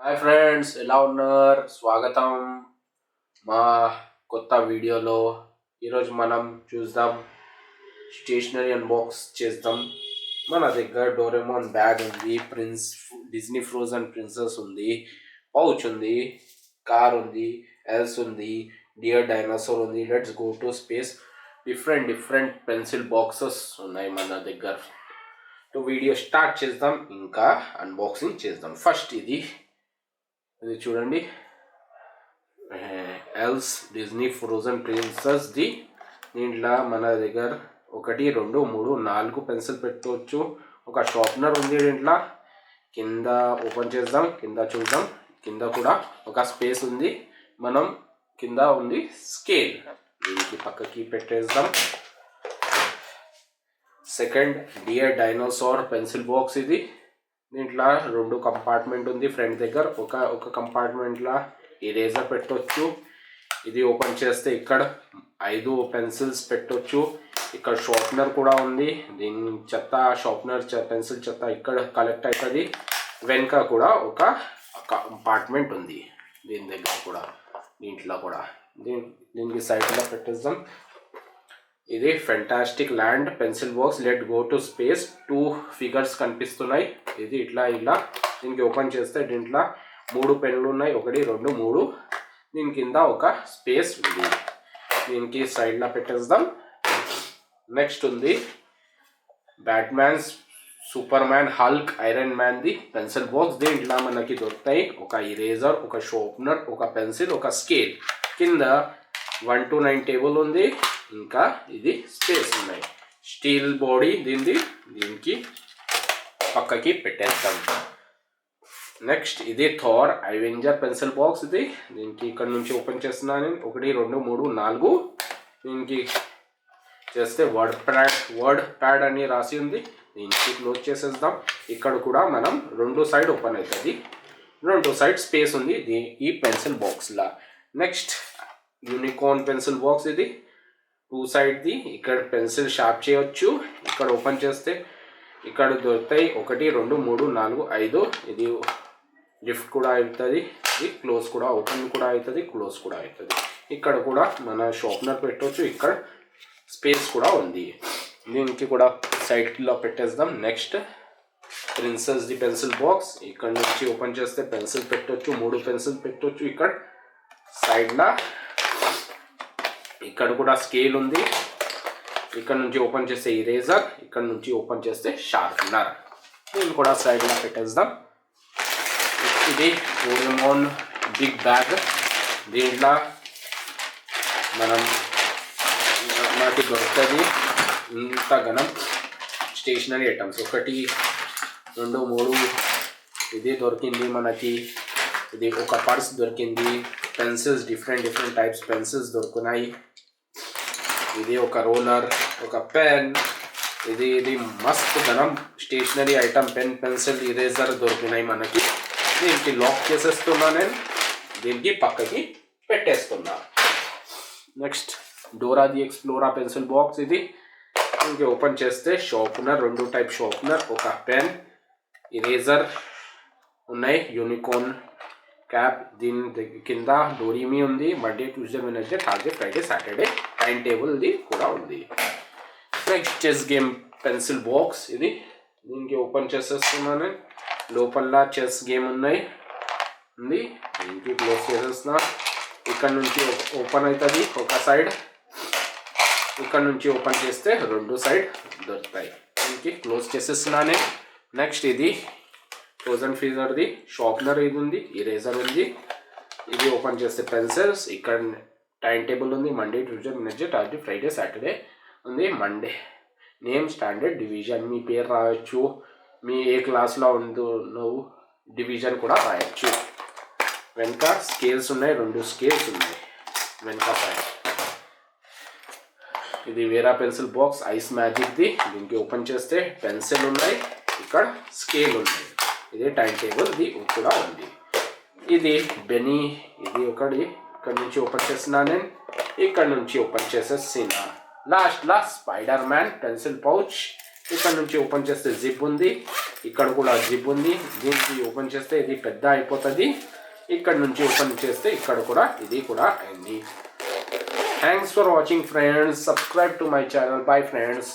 Hi friends, ఎలా ఉన్నారు? స్వాగతం మా కొత్త వీడియోలో. ఈరోజు మనం చూద్దాం, స్టేషనరీ అన్బాక్స్ చేద్దాం. మన దగ్గర డోరేమోన్ బ్యాగ్ ఉంది, డిజ్నీ ఫ్రోజన్ ప్రిన్సెస్ ఉంది, పౌచ్ ఉంది, కార్ ఉంది, ఎల్స్ ఉంది, డియర్ డైనోసార్ ఉంది, let's go to space. Different pencil boxes ఉన్నాయి మన దగ్గర. వీడియో స్టార్ట్ చేద్దాం, ఇంకా అన్బాక్సింగ్ చేద్దాం. ఫస్ట్ ఇది చూడండి, else Disney frozen princess the. దీంట్లో మన దగ్గర 1 2 3 4 పెన్సిల్ పెట్టుకోవచ్చు. ఒక షార్ప్నర్ ఉంది దీంట్లో. కింద ఓపెన్ చేద్దాం, కింద చూద్దాం. కింద కూడా ఒక స్పేస్ ఉంది. మనం కింద ఉంది స్కేల్, దీనికి పక్కకి పెట్టేద్దాం. Second dear dinosaur pencil box ఇది. దీంట్లో 2 కంపార్ట్మెంట్ ఉంది. ఫ్రంట్ దగ్గర ఒక కంపార్ట్మెంట్లో ఇరేజర్ పెట్టవచ్చు. ఇది ఓపెన్ చేస్తే ఇక్కడ 5 పెన్సిల్స్ పెట్టవచ్చు. ఇక్కడ షార్ప్నర్ కూడా ఉంది. దీని చెత్త షార్ప్నర్ పెన్సిల్ చెత్త ఇక్కడ కలెక్ట్ అవుతుంది. వెనుక కూడా ఒక కంపార్ట్మెంట్ ఉంది దీని దగ్గర కూడా. దీంట్లో కూడా దీనికి సైడ్లో పెట్టేద్దాం. ఇది fantastic land pencil box, let go to space. 2 figures కనిపిస్తున్నాయి. ఇది ఇట్లా దీనికి ఓపెన్ చేస్తే దీంట్లో 3 పెన్నులు ఉన్నాయి. 1 2 3. దీని కింద ఒక స్పేస్ ఉంది. దీనికి సైడ్లో పెట్టేద్దాం. నెక్స్ట్ ఉంది Batmans, Superman, Hulk, Iron Man the pencil box. దీంట్లో మనకి దొరుకుతాయి ఒక ఇరేజర్, ఒక షార్ప్నర్, ఒక పెన్సిల్, ఒక స్కేల్. కింద 1 to 9 టేబుల్ ఉంది. ఇంకా ఇది స్పేస్ ఉన్నాయి. స్టీల్ బాడీ దీనికి పక్కకి పెట్టేద్దాం. నెక్స్ట్ ఇది థార్ అవెంజర్ పెన్సిల్ బాక్స్. దీనికి ఇక్కడ నుంచి ఓపెన్ చేస్తున్నాను. 1 2 3 4. దీనికి చేస్తే వర్డ్ ప్యాడ్ అని రాసి ఉంది. దీనికి క్లోజ్ చేసేద్దాం. ఇక్కడ కూడా మనం 2 సైడ్ ఓపెన్ అవుతుంది. 2 సైడ్ స్పేస్ ఉంది ఈ పెన్సిల్ బాక్స్లా. Next unicorn pencil box. ఇది 2 సైడ్ది. ఇక్కడ పెన్సిల్ షార్ప్ చేయవచ్చు. ఇక్కడ ఓపెన్ చేస్తే ఇక్కడ దొరుకుతాయి 1 2 3 4 5. ఇది లిఫ్ట్ కూడా అవుతుంది. ఇది క్లోజ్ కూడా, ఓపెన్ కూడా అవుతుంది, క్లోజ్ కూడా అవుతుంది. ఇక్కడ కూడా మన షార్ప్నర్ పెట్టవచ్చు. ఇక్కడ స్పేస్ కూడా ఉంది. దీనికి కూడా సైడ్లో పెట్టేద్దాం. Next princess the pencil box. ఇక్కడ నుంచి ఓపెన్ చేస్తే పెన్సిల్ పెట్టవచ్చు. 3 పెన్సిల్ పెట్టవచ్చు. ఇక్కడ సైడ్లో ఇక్కడ కూడా స్కేల్ ఉంది. ఇక్కడ నుంచి ఓపెన్ చేస్తే ఇరేజర్, ఇక్కడ నుంచి ఓపెన్ చేస్తే షార్ప్నర్. దీన్ని కూడా సైడ్లో పెట్టేద్దాం. ఇది డోరేమోన్ బిగ్ బ్యాగ్. దీంట్లో మనకి దొరుకుతుంది ఇంత గణం స్టేషనరీ ఐటమ్స్. 1 2 3. ఇది దొరికింది మనకి. ఇది ఒక పర్స్ దొరికింది. పెన్సిల్స్ డిఫరెంట్ టైప్స్ పెన్సిల్స్ దొరుకున్నాయి. ఇది ఒక రోలర్, ఒక పెన్. ఇది మస్తు ధనం stationery item. Pen, pencil, eraser దొరికినాయి మనకి. దీనికి లాక్ చేసేస్తున్నా నేను. దీనికి పక్కకి పెట్టేస్తున్నా. Next Dora the Explorer pencil box. ఇది దీనికి ఓపెన్ చేస్తే షార్ప్నర్, 2 టైప్ షార్ప్నర్, ఒక పెన్, ఇరేజర్ ఉన్నాయి. Unicorn cap. దీని కింద డోరీమీ ఉంది. Monday, Tuesday, Wednesday, Thursday, Friday, Saturday time table ఇది కూడా ఉంది. Next chess game pencil box. దీనికి ఓపెన్ చేసేస్తున్నాను. లోపల చెస్ గేమ్ ఉంది. దీనికి క్లోజ్ చేసేస్తున్నా. ఇక్కడ నుంచి ఓపెన్ అవుతుంది ఒక సైడ్. ఇక్కడ నుంచి ఓపెన్ చేస్తే 2 సైడ్ దొరుకుతాయి. దీనికి క్లోజ్ చేసేస్తున్నాను. నెక్స్ట్ ఇది ఫ్రోజన్ ఫ్రీజర్ది షార్ప్నర్. ఇది ఉంది, ఇరేజర్ ఉంది. ఇది ఓపెన్ చేస్తే పెన్సిల్స్. ఇక్కడ టైం టేబుల్ ఉంది. Monday, Tuesday, Wednesday, Thursday, Friday, Saturday ఉంది. Monday name standard division. మీ పేరు రాయొచ్చు. మీ ఏ క్లాస్లో ఉందో నువ్వు డివిజన్ కూడా రాయొచ్చు. వెనక స్కేల్స్ ఉన్నాయి. 2 స్కేల్స్ ఉన్నాయి వెనక సైడ్. ఇది వేరా పెన్సిల్ బాక్స్ ఐస్ మ్యాజిక్ది. దీనికి ఓపెన్ చేస్తే పెన్సిల్ ఉన్నాయి. ఇక్కడ స్కేల్ ఉన్నాయి. ఇది టైం టేబుల్ ఇది కూడా ఉంది. ఇది బెనీ. ఇది ఒకటి. ఇక్కడ నుంచి ఓపెన్ చేస్తున్నా నేను. ఇక్కడ నుంచి ఓపెన్ చేసేసిన లాస్ట్లో స్పైడర్ మ్యాన్ పెన్సిల్ పౌచ్. ఇక్కడ నుంచి ఓపెన్ చేస్తే జిప్ ఉంది. ఇక్కడ కూడా జిప్ ఉంది. దీనికి ఓపెన్ చేస్తే ఇది పెద్ద అయిపోతుంది. ఇక్కడ నుంచి ఓపెన్ చేస్తే ఇక్కడ కూడా ఇది కూడా అయింది. Thanks for watching friends. Subscribe to my channel. Bye friends.